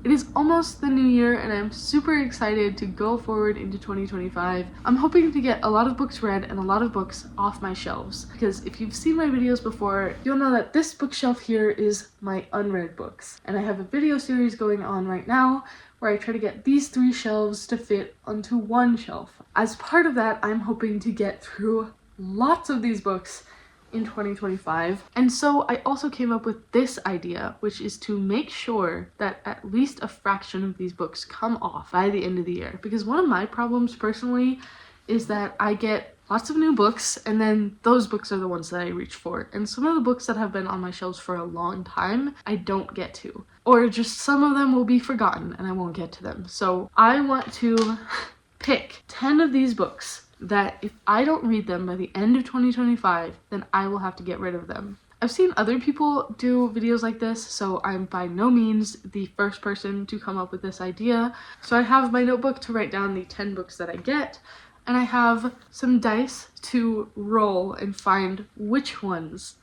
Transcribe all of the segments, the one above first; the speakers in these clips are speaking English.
It is almost the new year and I'm super excited to go forward into 2025. I'm hoping to get a lot of books read and a lot of books off my shelves, because if you've seen my videos before, you'll know that this bookshelf here is my unread books. And I have a video series going on right now where I try to get these 3 shelves to fit onto one shelf. As part of that, I'm hoping to get through lots of these books in 2025. And so I also came up with this idea, which is to make sure that at least a fraction of these books come off by the end of the year. Because one of my problems personally is that I get lots of new books and then those books are the ones that I reach for. And some of the books that have been on my shelves for a long time, I don't get to. Or just some of them will be forgotten and I won't get to them. So I want to pick 10 of these books that if I don't read them by the end of 2025, then I will have to get rid of them. I've seen other people do videos like this, so I'm by no means the first person to come up with this idea. So I have my notebook to write down the 10 books that I get, and I have some dice to roll and find which ones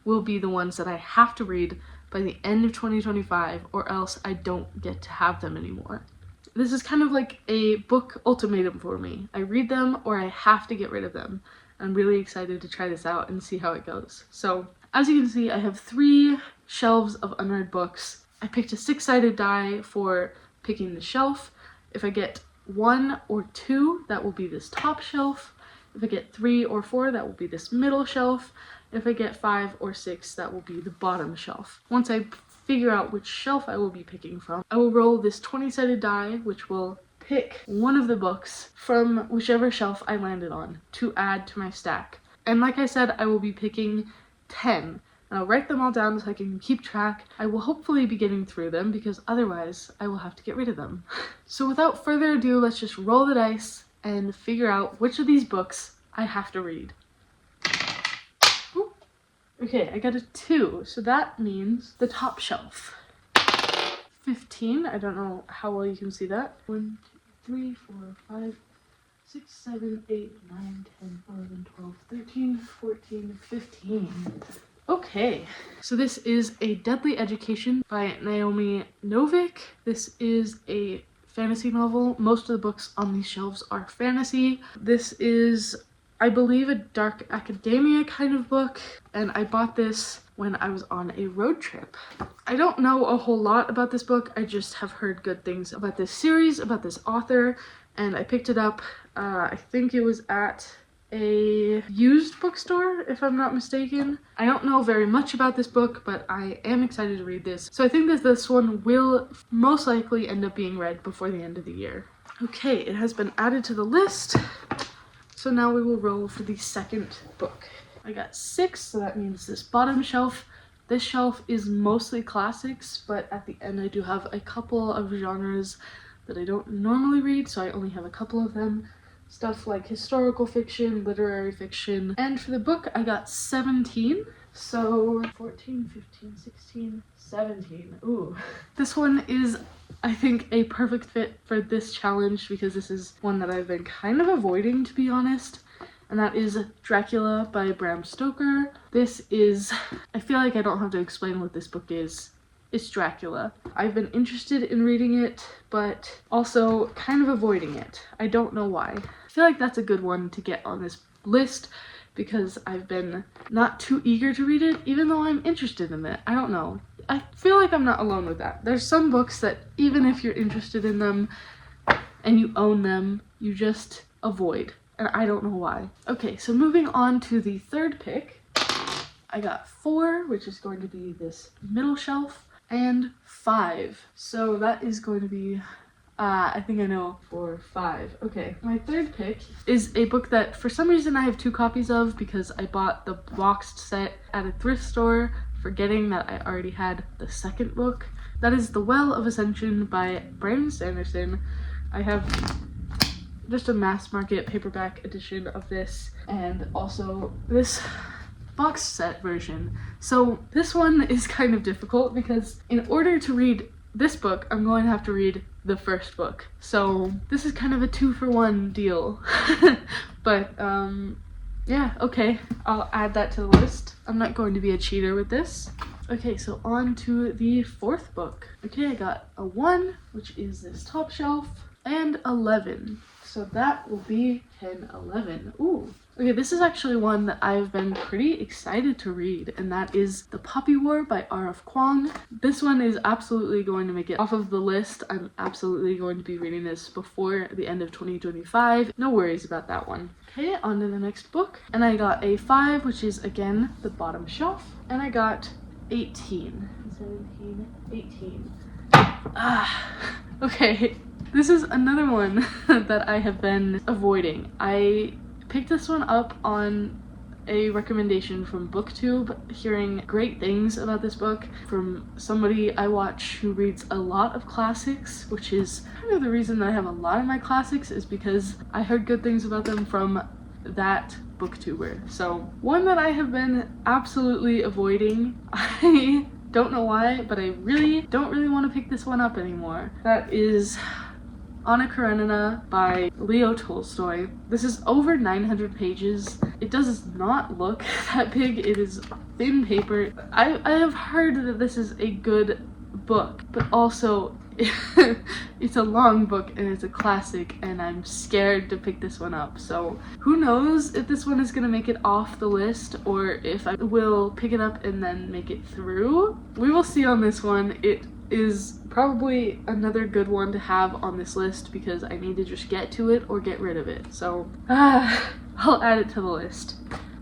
will be the ones that I have to read by the end of 2025, or else I don't get to have them anymore. This is kind of like a book ultimatum for me. I read them or I have to get rid of them. I'm really excited to try this out and see how it goes. So as you can see, I have 3 shelves of unread books. I picked a 6-sided die for picking the shelf. If I get 1 or 2, that will be this top shelf. If I get 3 or 4, that will be this middle shelf. If I get 5 or 6, that will be the bottom shelf. Once I figure out which shelf I will be picking from, I will roll this 20-sided die, which will pick one of the books from whichever shelf I landed on to add to my stack. And like I said, I will be picking 10. And I'll write them all down so I can keep track. I will hopefully be getting through them because otherwise I will have to get rid of them. So without further ado, let's just roll the dice and figure out which of these books I have to read. Okay, I got a 2, so that means the top shelf. 15, I don't know how well you can see that. 1, 2, 3, 4, 5, 6, 7, 8, 9, 10, 11, 12, 13, 14, 15. Okay, so this is A Deadly Education by Naomi Novik. This is a fantasy novel. Most of the books on these shelves are fantasy. This is, I believe, a dark academia kind of book, and I bought this when I was on a road trip. I don't know a whole lot about this book, I just have heard good things about this series, about this author, and I picked it up, I think it was at a used bookstore, if I'm not mistaken. I don't know very much about this book, but I am excited to read this. So I think that this one will most likely end up being read before the end of the year. Okay, it has been added to the list. So now we will roll for the second book. I got 6, so that means this bottom shelf. This shelf is mostly classics, but at the end I do have a couple of genres that I don't normally read, so I only have a couple of them. Stuff like historical fiction, literary fiction. And for the book, I got 17. So 14, 15, 16, 17. Ooh. This one is, I think, a perfect fit for this challenge because this is one that I've been kind of avoiding, to be honest. And that is Dracula by Bram Stoker. This is, I feel like I don't have to explain what this book is. It's Dracula. I've been interested in reading it, but also kind of avoiding it. I don't know why. I feel like that's a good one to get on this list because I've been not too eager to read it, even though I'm interested in it. I don't know. I feel like I'm not alone with that. There's some books that even if you're interested in them and you own them, you just avoid. And I don't know why. Okay, so moving on to the third pick. I got 4, which is going to be this middle shelf, and 5. So that is going to be, I think I know, 4, 5. Okay, my third pick is a book that for some reason I have 2 copies of because I bought the boxed set at a thrift store, forgetting that I already had the second book. That is The Well of Ascension by Brandon Sanderson. I have just a mass market paperback edition of this, and also this box set version. So this one is kind of difficult because in order to read this book, I'm going to have to read the first book. So this is kind of a 2-for-1 deal. But yeah, okay, I'll add that to the list. I'm not going to be a cheater with this. Okay, so on to the fourth book. Okay, I got a 1, which is this top shelf, and 11. So that will be 10, 11. Ooh. Okay, this is actually one that I've been pretty excited to read, and that is The Poppy War by R.F. Kuang. This one is absolutely going to make it off of the list. I'm absolutely going to be reading this before the end of 2025. No worries about that one. Okay, on to the next book. And I got a 5, which is again the bottom shelf, and I got 18. 17, 18. Okay. This is another one that I have been avoiding. I picked this one up on a recommendation from BookTube, hearing great things about this book from somebody I watch who reads a lot of classics, which is kind of the reason that I have a lot of my classics, is because I heard good things about them from that booktuber. So one that I have been absolutely avoiding, I don't know why, but I really don't want to pick this one up anymore. That is Anna Karenina by Leo Tolstoy. This is over 900 pages. It does not look that big. It is thin paper. I have heard that this is a good book, but also it's a long book and it's a classic, and I'm scared to pick this one up. So who knows if this one is gonna make it off the list or if I will pick it up and then make it through. We will see on this one. It is probably another good one to have on this list because I need to just get to it or get rid of it. So I'll add it to the list.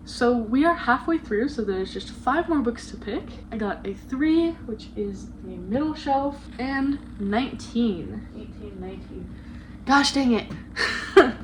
So we are halfway through, so there's just 5 more books to pick. I got a 3, which is the middle shelf, and 19. 18, 19. Gosh dang it.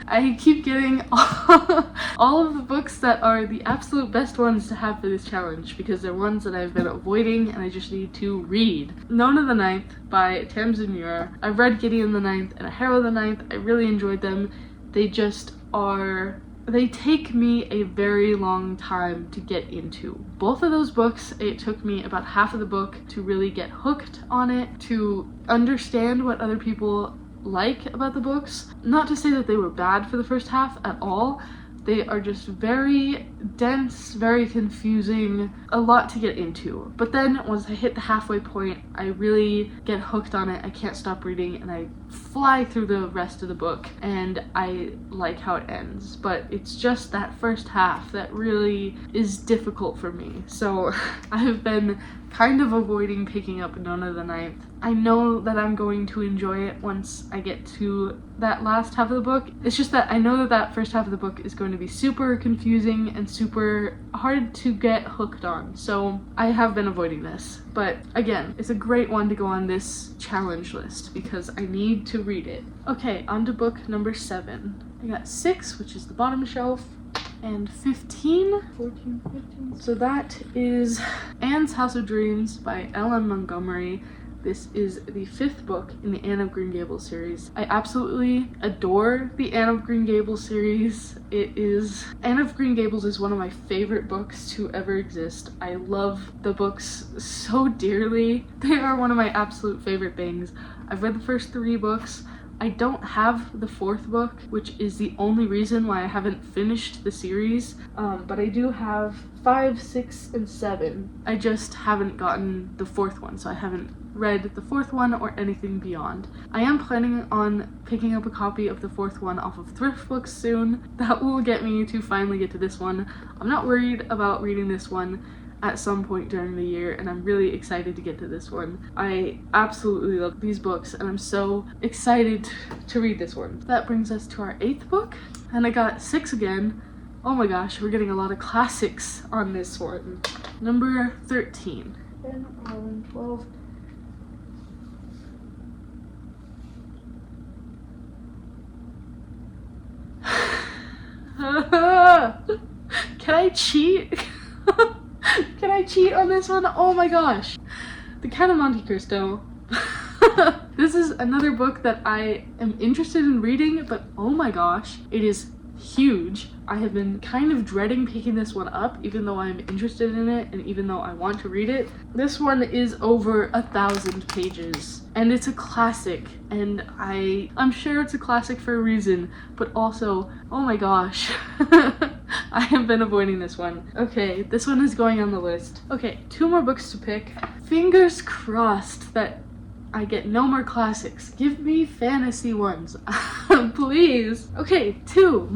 I keep getting all of the books that are the absolute best ones to have for this challenge because they're ones that I've been avoiding and I just need to read. Nona the Ninth by Tamsin Muir. I've read Gideon the Ninth and A Harrow the Ninth. I really enjoyed them. They just are... They take me a very long time to get into. Both of those books, it took me about half of the book to really get hooked on it, to understand what other people like about the books. Not to say that they were bad for the first half at all. They are just very dense, very confusing, a lot to get into. But then once I hit the halfway point, I really get hooked on it. I can't stop reading and I fly through the rest of the book and I like how it ends. But it's just that first half that really is difficult for me. So I have been kind of avoiding picking up Nona the Ninth. I know that I'm going to enjoy it once I get to that last half of the book. It's just that I know that that first half of the book is going to be super confusing and super hard to get hooked on. So I have been avoiding this. But again, it's a great one to go on this challenge list because I need to read it. Okay, on to book number 7. I got 6, which is the bottom shelf, and 15, 14, 15. So that is Anne's House of Dreams by Ellen Montgomery. This is the 5th book in the Anne of Green Gables series. I absolutely adore the Anne of Green Gables series. Anne of Green Gables is one of my favorite books to ever exist. I love the books so dearly. They are one of my absolute favorite things. I've read the first 3 books. I don't have the 4th book, which is the only reason why I haven't finished the series, but I do have 5, 6, and 7. I just haven't gotten the 4th one, so I haven't read the 4th one or anything beyond. I am planning on picking up a copy of the 4th one off of thrift books soon. That will get me to finally get to this one. I'm not worried about reading this one at some point during the year, and I'm really excited to get to this one. I absolutely love these books and I'm so excited to read this one. That brings us to our 8th book, and I got 6 again. Oh my gosh, we're getting a lot of classics on this one. Number 13. 10, 11, 12. Can I cheat? Can I cheat on this one? Oh my gosh. The Count of Monte Cristo. This is another book that I am interested in reading, but oh my gosh, it is huge. I have been kind of dreading picking this one up, even though I'm interested in it and even though I want to read it. This one is over 1,000 pages and it's a classic, and I'm sure it's a classic for a reason, but also, oh my gosh. I have been avoiding this one. Okay, this one is going on the list. Okay, 2 more books to pick. Fingers crossed that I get no more classics. Give me fantasy ones. Please. Okay, 2.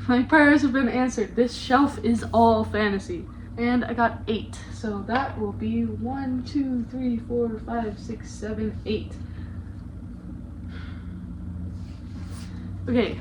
My prayers have been answered. This shelf is all fantasy. And I got 8. So that will be 1, 2, 3, 4, 5, 6, 7, 8. Okay.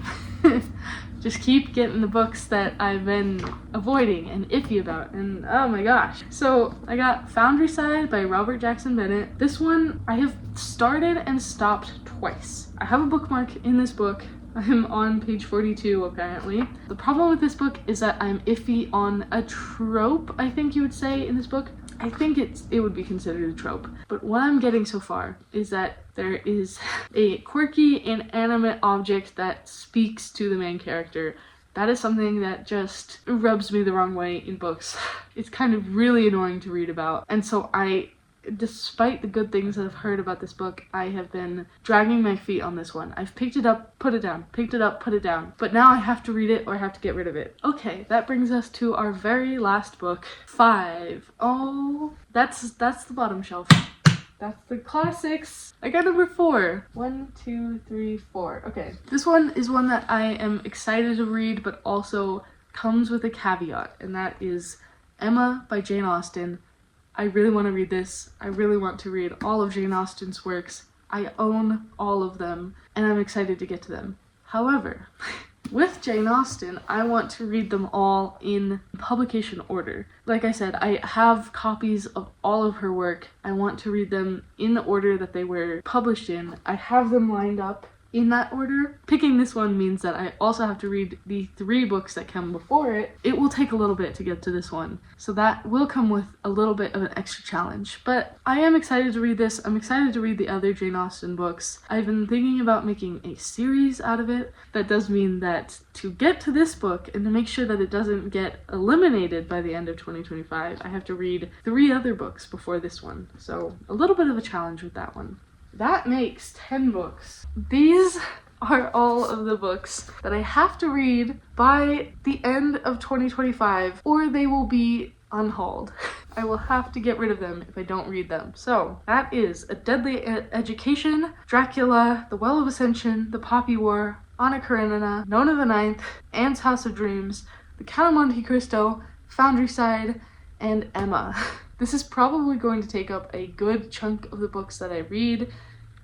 Just keep getting the books that I've been avoiding and iffy about, and oh my gosh. So I got Foundryside by Robert Jackson Bennett. This one I have started and stopped twice. I have a bookmark in this book. I'm on page 42 apparently. The problem with this book is that I'm iffy on a trope, I think you would say, in this book. I think it would be considered a trope, but what I'm getting so far is that there is a quirky, inanimate object that speaks to the main character. That is something that just rubs me the wrong way in books. It's kind of really annoying to read about, and so despite the good things that I've heard about this book, I have been dragging my feet on this one. I've picked it up, put it down, picked it up, put it down. But now I have to read it or I have to get rid of it. Okay, that brings us to our very last book, 5. Oh, that's the bottom shelf. That's the classics. I got number 4. 1, 2, 3, 4. Okay, this one is one that I am excited to read, but also comes with a caveat, and that is Emma by Jane Austen. I really want to read this. I really want to read all of Jane Austen's works. I own all of them, and I'm excited to get to them. However, with Jane Austen, I want to read them all in publication order. Like I said, I have copies of all of her work. I want to read them in the order that they were published in. I have them lined up in that order. Picking this one means that I also have to read the 3 books that come before it. It will take a little bit to get to this one, so that will come with a little bit of an extra challenge. But I am excited to read this. I'm excited to read the other Jane Austen books. I've been thinking about making a series out of it. That does mean that to get to this book and to make sure that it doesn't get eliminated by the end of 2025, I have to read 3 other books before this one. So a little bit of a challenge with that one. That makes 10 books. These are all of the books that I have to read by the end of 2025, or they will be unhauled. I will have to get rid of them if I don't read them. So that is A Deadly Education, Dracula, The Well of Ascension, The Poppy War, Anna Karenina, Nona the Ninth, Anne's House of Dreams, The Count of Monte Cristo, Foundryside, and Emma. This is probably going to take up a good chunk of the books that I read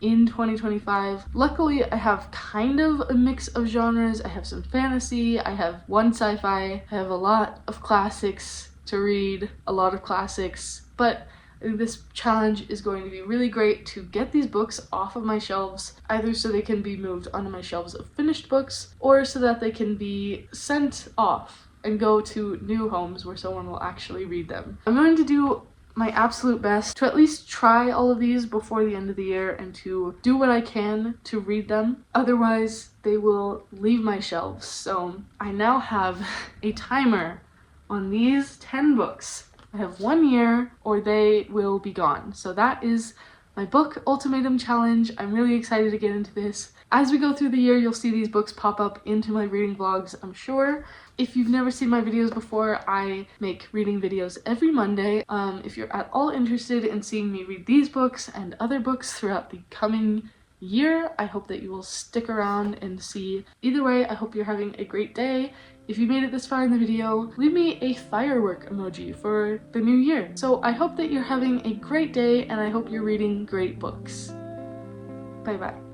in 2025. Luckily, I have kind of a mix of genres. I have some fantasy, I have 1 sci-fi, I have a lot of classics to read, a lot of classics, but I think this challenge is going to be really great to get these books off of my shelves, either so they can be moved onto my shelves of finished books, or so that they can be sent off and go to new homes where someone will actually read them. I'm going to do my absolute best to at least try all of these before the end of the year and to do what I can to read them. Otherwise, they will leave my shelves. So I now have a timer on these 10 books. I have 1 year or they will be gone. So that is my book ultimatum challenge. I'm really excited to get into this. As we go through the year, you'll see these books pop up into my reading vlogs, I'm sure. If you've never seen my videos before, I make reading videos every Monday. If you're at all interested in seeing me read these books and other books throughout the coming year, I hope that you will stick around and see. Either way, I hope you're having a great day. If you made it this far in the video, leave me a firework emoji for the new year. So I hope that you're having a great day and I hope you're reading great books. Bye bye.